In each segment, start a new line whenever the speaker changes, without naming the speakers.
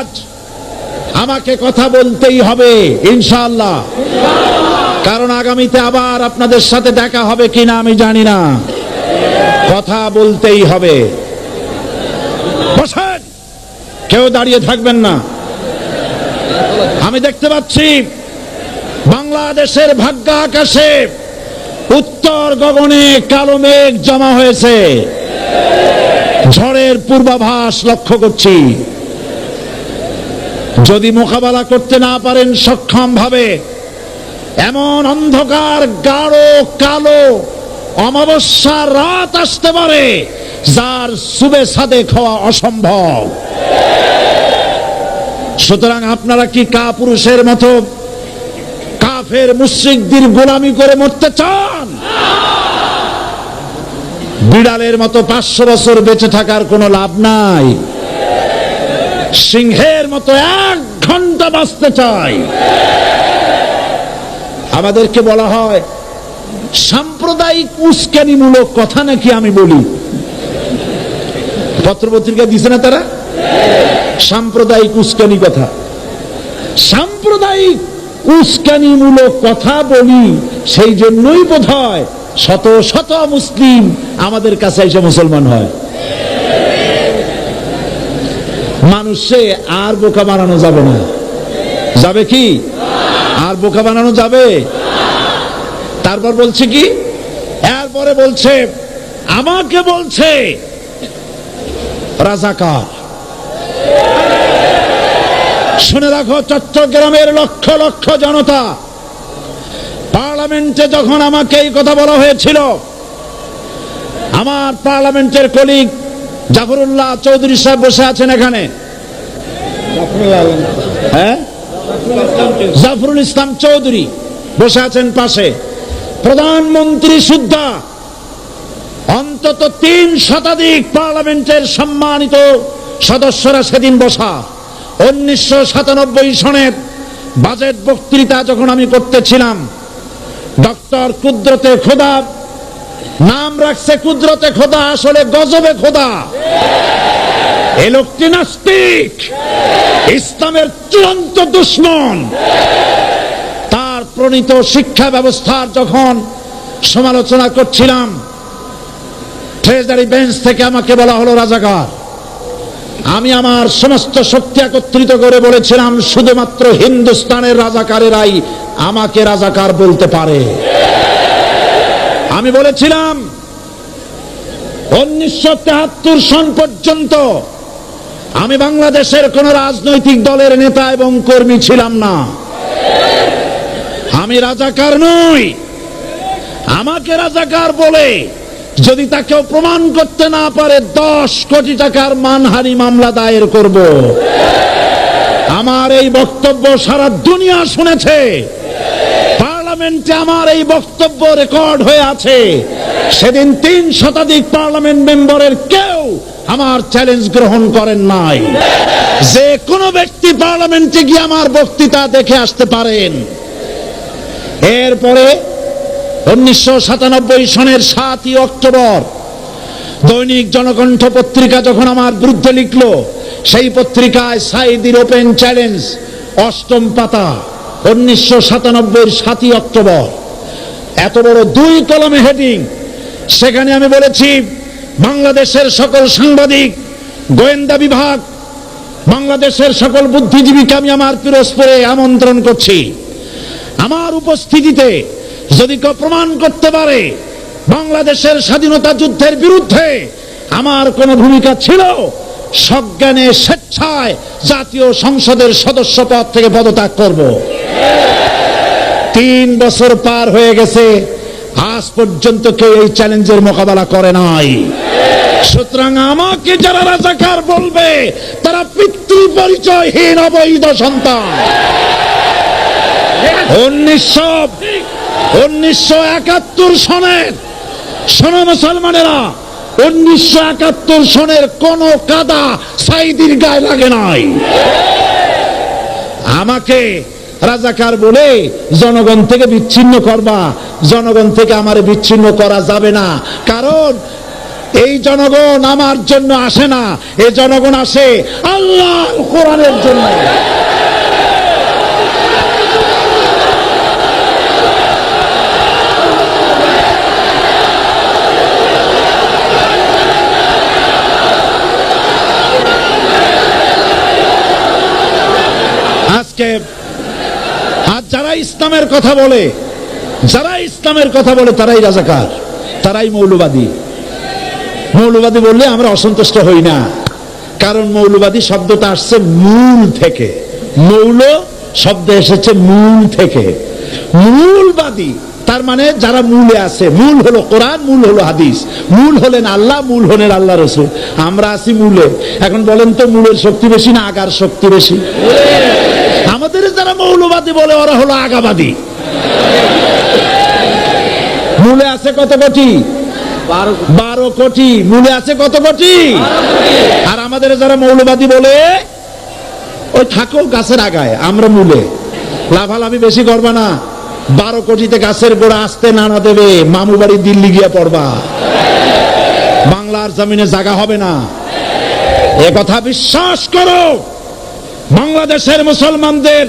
আজ আমাকে কথা বলতেই হবে ইনশাআল্লাহ, কারণ আগামীতে আবার আপনাদের সাথে দেখা হবে কিনা আমি জানি না। কথা বলতেই হবে। বসেন, কেউ দাঁড়িয়ে থাকবেন না। আমি দেখতে পাচ্ছি বাংলাদেশের ভাগ্য আকাশে উত্তর গগনে কালো মেঘ জমা হয়েছে, ঝড়ের পূর্বাভাস লক্ষ্য করছি। যদি মোকাবেলা করতে না পারেন সক্ষম ভাবে, এমন অন্ধকার গাঢ় কালো অমাবস্যার রাত আসতে পারে যার সুবে সাদেক হওয়া অসম্ভব। সুতরাং আপনারা কি কাপুরুষের মতো কাফের মুশরিকদের গোলামি করে মরতে চান? বিড়ালের মতো 500 বছর বেঁচে থাকার কোনো লাভ নাই। সিংহের মতো 1 ঘন্টা বাঁচতে চাই। আমাদেরকে বলা হয় সাম্প্রদায়িক উস্কানিমূলক কথা নাকি আমি বলি। পত্রপত্রিকা দিছে না তারা? সাম্প্রদায়িক উস্কানি কথা, সাম্প্রদায়িক উস্কানিমূলক কথা বলি। সেই জন্যই বোধহয় শত শত মুসলিম আমাদের কাছে এসে মুসলমান হয়। মানুষে আর বোকা বানানো যাবে না। যাবে কি? আর বোকা বানানো যাবে? তারপর বলছে কি? এরপরে বলছে, আমাকে বলছে রাজাকার। শুনে রাখো চট্টগ্রামের লক্ষ লক্ষ জনতা, পার্লামেন্টে যখন আমাকে এই কথা বলা হয়েছিল, আমার পার্লামেন্টের কলিগ জাফরুল্লাহ চৌধুরী সাহেব বসে আছেন এখানে, হ্যাঁ, জাফরুল ইসলাম চৌধুরী বসে আছেন পাশে, প্রধানমন্ত্রী সুদ্ধা, অন্তত 3 শতাধিক পার্লামেন্টের সম্মানিত সদস্যরা সেদিন বসা। 1997 সনের বাজেট বক্তৃতা যখন আমি করতেছিলাম, ডক্টর কুদরতে খোদা, নাম রাখছে কুদরতে খোদা, আসলে গজবে খোদা। এই লোকটি নাস্তিক, ইসলামের চূড়ান্ত দুশমন। তার প্রণীত শিক্ষা ব্যবস্থার যখন সমালোচনা করছিলাম, ট্রেজারি বেঞ্চ থেকে আমাকে বলা হলো রাজাকার। আমি আমার সমস্ত শক্তি একত্রিত করে বলেছিলাম, শুধুমাত্র হিন্দুস্তানের রাজাকারেরাই আমাকে রাজাকার বলতে পারে। আমি বলেছিলাম 1973 সন পর্যন্ত আমি বাংলাদেশের কোন রাজনৈতিক দলের নেতা এবং কর্মী ছিলাম না। আমি রাজাকার নই। আমাকে রাজাকার বলে যদি তাকেও প্রমাণ করতে না পারে, 10 কোটি টাকার মানহানি মামলা দায়ের করব। আমার এই বক্তব্য সারা দুনিয়া শুনেছে। পার্লামেন্টে আমার এই বক্তব্য রেকর্ড হয়ে আছে। সেদিন 3 শতাধিক পার্লামেন্ট মেম্বারের কেউ আমার চ্যালেঞ্জ গ্রহণ করেন নাই। যে কোনো ব্যক্তি পার্লামেন্টে গিয়ে আমার বক্তৃতা দেখে আসতে পারেন। এরপরে 1997 সনের 7 অক্টোবর দৈনিক জনকণ্ঠ পত্রিকা যখন আমার বিরুদ্ধে লিখলো, সেই পত্রিকায় সাইদির ওপেন চ্যালেঞ্জ 8ম পাতা, 1997 7 অক্টোবর, এত বড় 2 কলমে হেডিং। সেখানে আমি বলেছি, বাংলাদেশের সকল সাংবাদিক, গোয়েন্দা বিভাগ, বাংলাদেশের সকল বুদ্ধিজীবীকে আমি আমার পিরোজপুরে আমন্ত্রণ করছি। আমার উপস্থিতিতে যদি কেউ প্রমাণ করতে পারে বাংলাদেশের স্বাধীনতা যুদ্ধের বিরুদ্ধে আমার কোন ভূমিকা ছিল, সজ্ঞানে স্বেচ্ছায় জাতীয় সংসদের সদস্য পদ থেকে পদত্যাগ করব। 3 বছর পার হয়ে গেছে, আজ পর্যন্ত কেউ এই চ্যালেঞ্জের মোকাবেলা করে নাই। সুতরাং আমাকে যারা রাজাকার বলবে, তারা পিতৃ পরিচয়হীন অবৈধ সন্তান। 1971 সনের, শোনো মুসলমানেরা, 1971 সনের কোন কাদা সাইদির গায়ে লাগে নাই। আমাকে রাজাকার বলে জনগণ থেকে বিচ্ছিন্ন করবা, জনগণ থেকে আমারে বিচ্ছিন্ন করা যাবে না। কারণ এই জনগণ আমার জন্য আসে না, এই জনগণ আসে আল্লাহর কোরআনের জন্য। আজকে আর যারা ইসলামের কথা বলে, তারাই রাজাকার, তারাই মৌলবাদী। মৌলবাদী বললে আমরা অসন্তুষ্ট হই না, কারণ মৌলবাদী শব্দটা আসছে মূল থেকে। মৌল শব্দ এসেছে মূল থেকে। মূলবাদী তার মানে যারা মূলে আছে। মূল হলো কোরআন, মূল হলো হাদিস, মূল হলেন আল্লাহ, মূল হলেন আল্লাহ রসুল। আমরা আছি মূলে। এখন বলেন তো মূলের শক্তি বেশি না আগার শক্তি বেশি? আমাদের যারা মৌলবাদী বলে ওরা হলো আগাবাদী। মূলে আছে কত কোটি? 12 কোটি। মূলে আছে কত কোটি? আর আমাদের যারা মৌলবাদী বলে ওই থাকো গাছের আগায়, আমরা মূলে। লাভালাভি বেশি করবা না, 12 কোটিতে গাছের গোড়া আসতে নানা দেবে, মামু বাড়ি দিল্লি গিয়ে পড়বা, বাংলার জমিনে জায়গা হবে না। এ কথা বিশ্বাস করো। বাংলাদেশের মুসলমানদের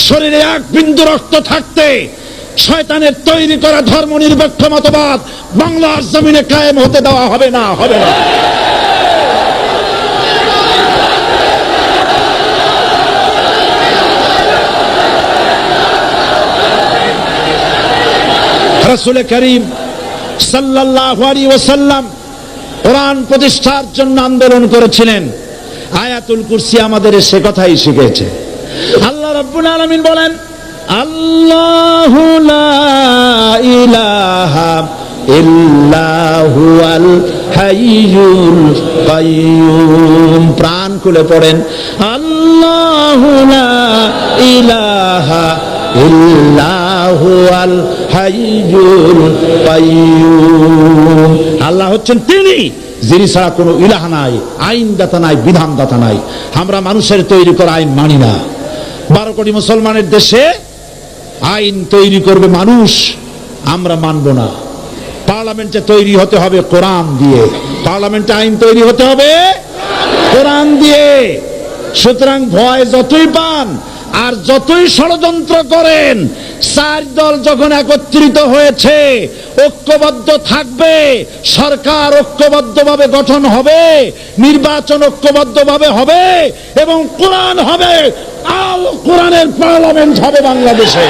শরীরে এক বিন্দু রক্ত থাকতে শয়তানের তৈরি করা ধর্ম নিরপেক্ষ মতবাদ বাংলার জমিনে কায়েম হতে দেওয়া হবে না, হবে না। রাসূল করিম সাল্লাল্লাহু আলাইহি ওয়াসাল্লাম কোরআন প্রতিষ্ঠার জন্য আন্দোলন করেছিলেন। আয়াতুল কুরসি আমাদের সে কথাই শিখেছে। আল্লাহ রাব্বুল আলামিন বলেন, আল্লাহু লা ইলাহা ইল্লা হুয়াল হাইয়ুল কাইয়্যুম। প্রাণ খুলে পড়েন, আল্লাহু লা ইলাহা ইল্লা হুয়াল হাইয়ুল কাইয়্যুম। আল্লাহ হচ্ছেন তিনি, যিনি ছাড়া কোনো ইলাহ নাই, আইনদাতা নাই, বিধানদাতা নাই। আমরা মানুষের তৈরি করা আইন মানি না। 12 কোটি মুসলমানের দেশে আইন তৈরি করবে মানুষ, আমরা মানব না। পার্লামেন্টে তৈরি হতে হবে কোরআন দিয়ে, পার্লামেন্টে আইন তৈরি হতে হবে কোরআন দিয়ে। সুতরাং ভয় যতই পান আর যতই ষড়যন্ত্র করেন, 4 দল যখন একত্রিত হয়েছে, ঐক্যবদ্ধ থাকবে, সরকার ঐক্যবদ্ধভাবে গঠন হবে, নির্বাচন ঐক্যবদ্ধভাবে হবে এবং কোরআন হবে, আল কোরআনের পার্লামেন্ট হবে বাংলাদেশে।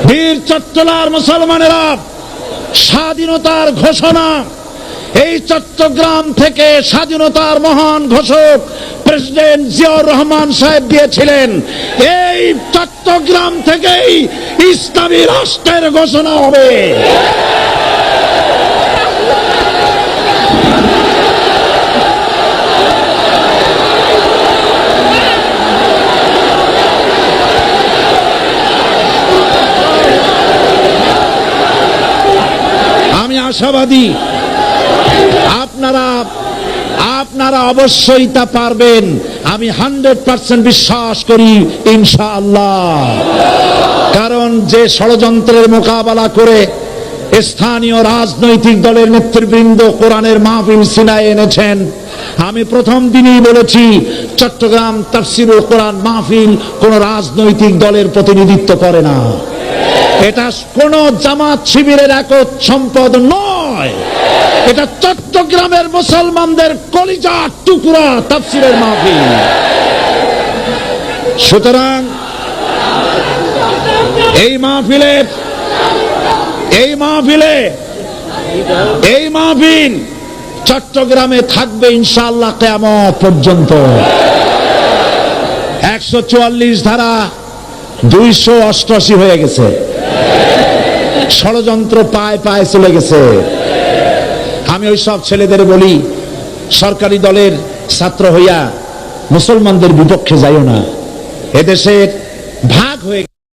বীর চট্টলার মুসলমানেরা স্বাধীনতার ঘোষণা, এই চট্টগ্রাম থেকে স্বাধীনতার মহান ঘোষক প্রেসিডেন্ট জিয়াউর রহমান সাহেব দিয়েছিলেন। এই চট্টগ্রাম থেকেই ইসলামী রাষ্ট্রের ঘোষণা হবে। আশাবাদী আপনারা অবশ্যই তা পারবেন। আমি 100% বিশ্বাস করি ইনশাআল্লাহ। কারণ যে ষড়যন্ত্রের মোকাবেলা করে স্থানীয় রাজনৈতিক দলের নেতৃবৃন্দ কোরআনের মাহফিল সিনায় এনেছেন, আমি প্রথম দিনই বলেছি চট্টগ্রাম তাফসীরুল কোরআন মাহফিল কোন রাজনৈতিক দলের প্রতিনিধিত্ব করে না। এটা কোন জামাত শিবিরের একক সম্পদ নয়, এটা চট্টগ্রামের মুসলমানদের কলিজার টুকরা তাফসীরের মাহফিল। সুতরাং এই মাহফিল চট্টগ্রামে থাকবে ইনশাআল্লাহ কিয়ামত পর্যন্ত। 144 ধারা 288 হয়ে গেছে, ষড়যন্ত্র পায় পায় চলে গেছে। আমি ওই সব ছেলেদের বলি, সরকারি দলের ছাত্র হইয়া মুসলমানদের বিপক্ষে যাইও না। এদেশের ভাগ হয়ে